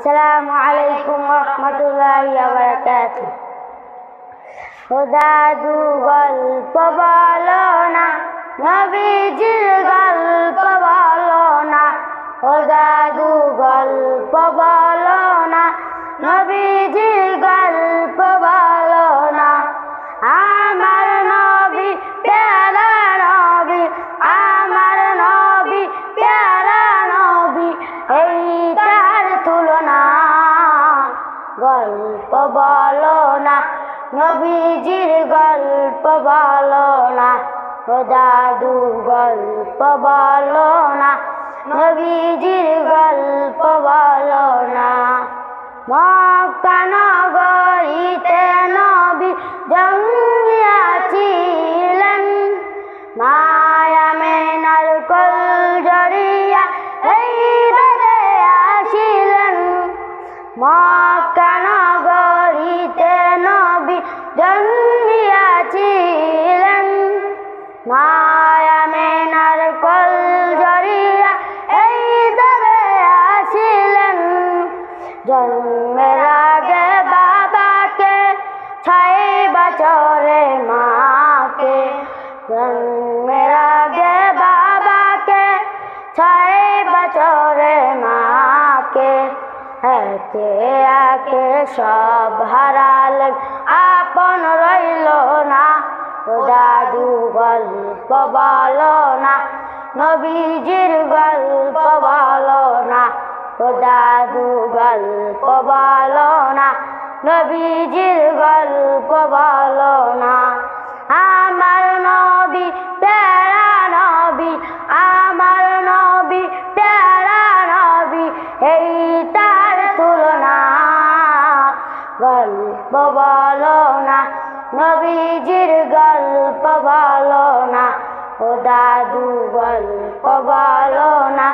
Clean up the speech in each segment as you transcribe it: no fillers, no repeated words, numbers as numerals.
আসসালামু আলাইকুম রহমতুল্লাহি ওয়া বারাকাতুহু। ও দাদু গল্প বলো না, নবীজির গল্প বলো না। ও দাদু গল্প বলো না, নবীজির গল্প বলো না। আমার নবী প্যারা নবী, আমার নবী প্যারা নবী, এই তার তুলনা। গল্প বলো না, নবীজির গল্প বলো না। ও দাদু গল্প বলো না, নবীজির গল্প বলো না। মক্কা নগরীতে নবী জন্মিয়াছিলেন, মায়া মেনার কোল জড়িয়া এই বেদে আসিলেন। মক্কা নগরীতে নবী জন্মিয়াছিলেন, মায়া মেনার কোল জড়িয়া এই বেদে আসিলেন। জন্মের আগে বাবাকে, 6 বছরে মাকে। জন্মের আগে বাবাকে, 6 বছরে মাকে। একে একে সব হারালেন, আপন রইল না। ও দাদু গল্প বলো না, নবীজির গল্প বলো না। ও দাদু গল্প বলো না, নবীজির গল্প বলো না। আমার নবী প্যারা নবী, আমার নবী প্যারা নবী, এই তার তুলনা। গল্প বলো না, নবীজির গল্প বলো না। ও দাদু গল্প বলো না,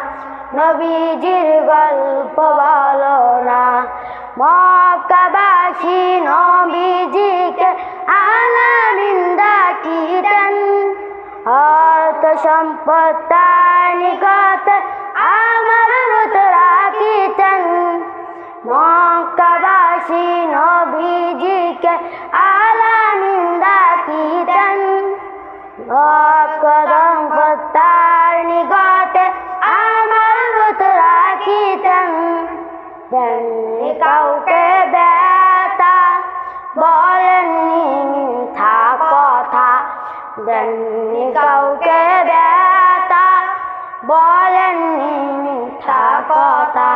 নবীজির গল্প বলো না। মক্কাবাসী নবীজিকে আলামিন ডাকিতেন, অর্থ সম্পদ তার নিকটে আমানত রাখিতেন। মক্কাবাসী নবীজিকে আলামিন ডাকিতেন, অর্থ সম্পদ তার নিকটে আমানত রাখিতেন। দেননি কাউকে ব্যথা, বলেননি মিথ্যা কথা। দেননি কাউকে ব্যথা, বলেননি মিথ্যা কথা।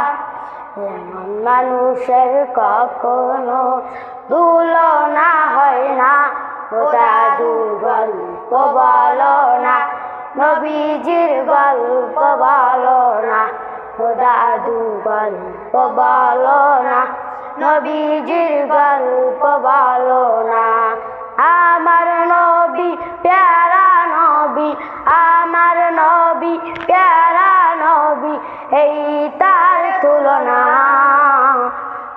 এমন মানুষের কখনো তুলনা হয় না। ও দাদু গল্প বলো না, নবীজির গল্প বলো না। ও দাদু গল্প বলো না, নবীজির গল্প বলো না। আমার নবী প্যারা নবী, আমার নবী প্যারা নবী, এই তার তুলনা।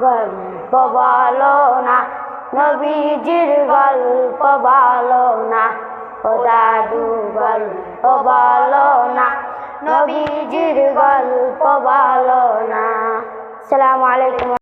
গল্প বলো না, নবীজির গল্প বলো না। ও দাদু গল্প বলো না, নবীজির গল্প বলো না। আসসালামু আলাইকুম।